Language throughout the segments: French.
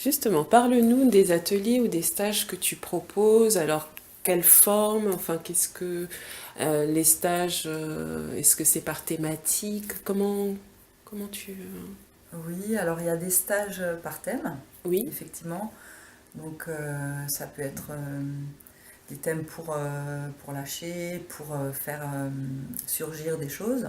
justement, parle-nous des ateliers ou des stages que tu proposes. Alors, quelle forme? Enfin, qu'est-ce que les stages, est-ce que c'est par thématique? Comment tu... Oui, alors il y a des stages par thème, Oui, effectivement. Donc ça peut être des thèmes pour lâcher, pour faire surgir des choses.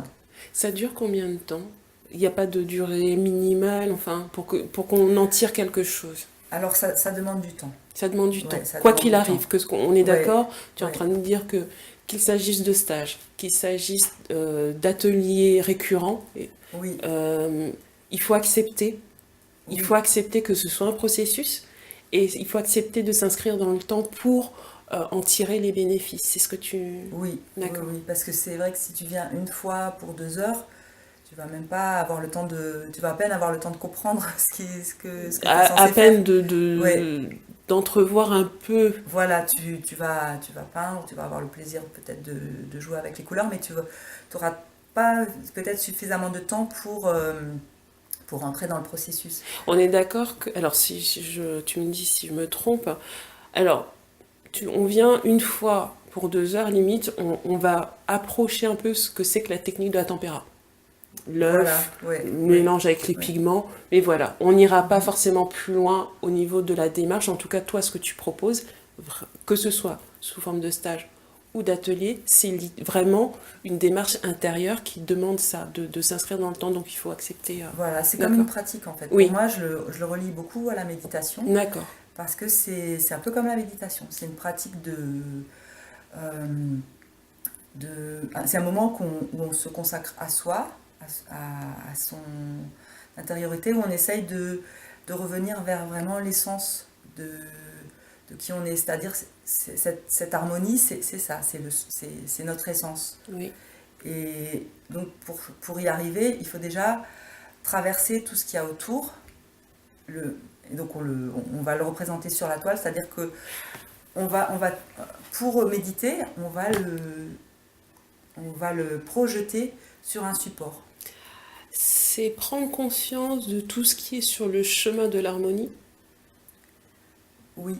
ça dure combien de temps? Il n'y a pas de durée minimale, enfin, pour qu'on en tire quelque chose. Alors ça demande du temps. Ça demande du temps. Ouais, ça Quoi demande qu'il du temps. arrive, on est Ouais, d'accord, tu es en ouais, train de nous dire que qu'il s'agisse de stages, qu'il s'agisse d'ateliers récurrents, oui, euh, il faut accepter. Il faut oui, accepter que ce soit un processus et il faut accepter de s'inscrire dans le temps pour en tirer les bénéfices. C'est ce que tu... oui, oui, D'accord. oui. Parce que c'est vrai que si tu viens une fois pour 2 heures, tu vas même pas avoir le temps tu vas à peine avoir le temps de comprendre ce que tu es À censé faire. peine Ouais, d'entrevoir un peu... voilà, tu vas peindre, tu vas avoir le plaisir peut-être de jouer avec les couleurs, mais tu n'auras pas peut-être suffisamment de temps pour entrer dans le processus. On est d'accord que... Alors, tu me dis si je me trompe. Alors, on vient une fois pour 2 heures, limite, on va approcher un peu ce que c'est que la technique de la tempéra. L'œuf, Voilà, ouais, ouais, mélange avec les ouais. pigments, mais voilà, on n'ira pas Mhm. forcément plus loin au niveau de la démarche. En tout cas, toi, ce que tu proposes, que ce soit sous forme de stage ou d'atelier, c'est vraiment une démarche intérieure qui demande ça, de s'inscrire dans le temps, donc il faut accepter. Voilà, c'est comme une D'accord. pratique en fait. Pour Oui, moi, je le relie beaucoup à la méditation d'accord. parce que c'est un peu comme la méditation. C'est une pratique euh, c'est un moment où on se consacre à soi, à son intériorité, où on essaye de revenir vers vraiment l'essence de qui on est. C'est-à-dire, cette harmonie, c'est ça, c'est notre essence. Oui. Et donc, pour y arriver, il faut déjà traverser tout ce qu'il y a autour. Et donc, on va le représenter sur la toile, c'est-à-dire que pour méditer, on va le projeter sur un support. C'est prendre conscience de tout ce qui est sur le chemin de l'harmonie, Oui,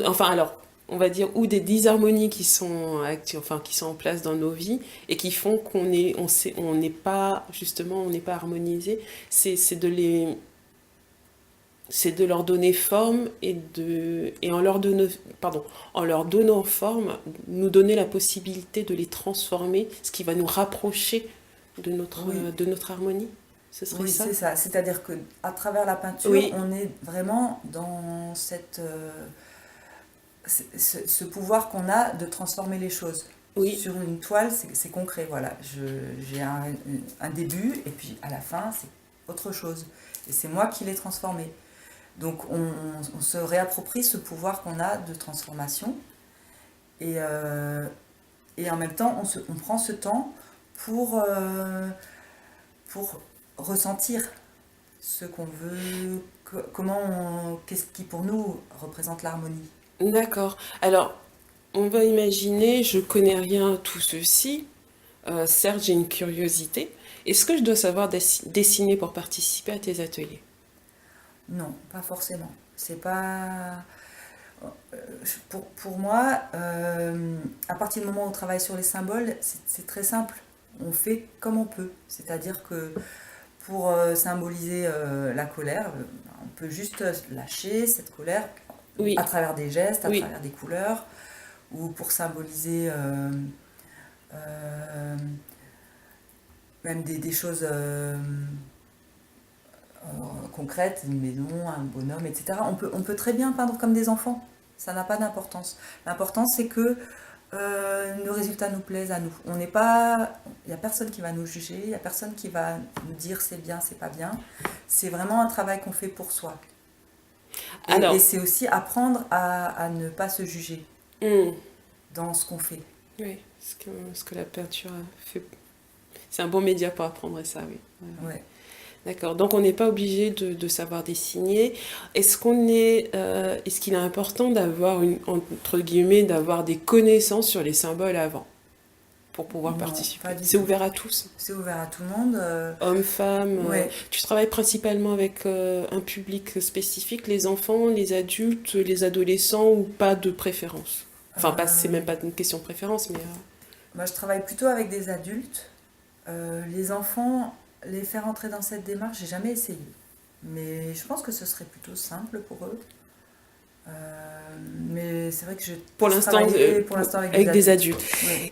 enfin alors, on va dire, ou des disharmonies qui sont enfin qui sont en place dans nos vies et qui font on n'est pas justement, on n'est pas harmonisé. C'est de les, c'est de leur donner forme et en leur donnant forme, nous donner la possibilité de les transformer, ce qui va nous rapprocher oui, de notre harmonie. Ce serait oui, ça? c'est ça. C'est-à-dire que à travers la peinture, Oui, on est vraiment dans ce pouvoir qu'on a de transformer les choses. oui, Sur une toile, c'est concret. Voilà, j'ai un début et puis à la fin, c'est autre chose. Et c'est moi qui l'ai transformé. Donc on se réapproprie ce pouvoir qu'on a de transformation et, euh, et en même temps on prend ce temps pour ressentir ce qu'on veut, qu'est-ce qui pour nous représente l'harmonie. d'accord. Alors, on va imaginer, je connais rien à tout ceci. Certes, j'ai une curiosité. Est-ce que je dois savoir dessiner pour participer à tes ateliers? Non, pas forcément. C'est pas. Pour moi, à partir du moment où on travaille sur les symboles, c'est très simple. On fait comme on peut. C'est-à-dire que pour symboliser la colère, on peut juste lâcher cette colère à Oui, travers des gestes, à oui, travers des couleurs, ou pour symboliser euh, même des choses concrètes, une maison, un bonhomme, etc. On peut très bien peindre comme des enfants. Ça n'a pas d'importance. L'important, c'est que le résultat nous plaise à nous. On n'est pas, il n'y a personne qui va nous juger, il n'y a personne qui va nous dire c'est bien, c'est pas bien. C'est vraiment un travail qu'on fait pour soi. Et alors, c'est aussi apprendre à ne pas se juger hmm, dans ce qu'on fait. oui, ce que la peinture fait, c'est un bon média pour apprendre ça, oui. Ouais, ouais. Ouais. D'accord. Donc, on n'est pas obligé de savoir dessiner. Est-ce qu'il est important d'avoir entre guillemets, d'avoir des connaissances sur les symboles avant? pour pouvoir Non, participer. pas du C'est tout. ouvert à tous, C'est ouvert à tout le monde. hommes, femmes. Ouais. Tu travailles principalement avec un public spécifique, les enfants, les adultes, les adolescents ou pas de préférence? Enfin, pas, c'est Euh, même pas une question de préférence, mais Moi, je travaille plutôt avec des adultes. Les enfants, les faire entrer dans cette démarche, j'ai jamais essayé. Mais je pense que ce serait plutôt simple pour eux. Mais c'est vrai que je pour l'instant, travailler pour l'instant avec des avec des adultes. adultes. Ouais.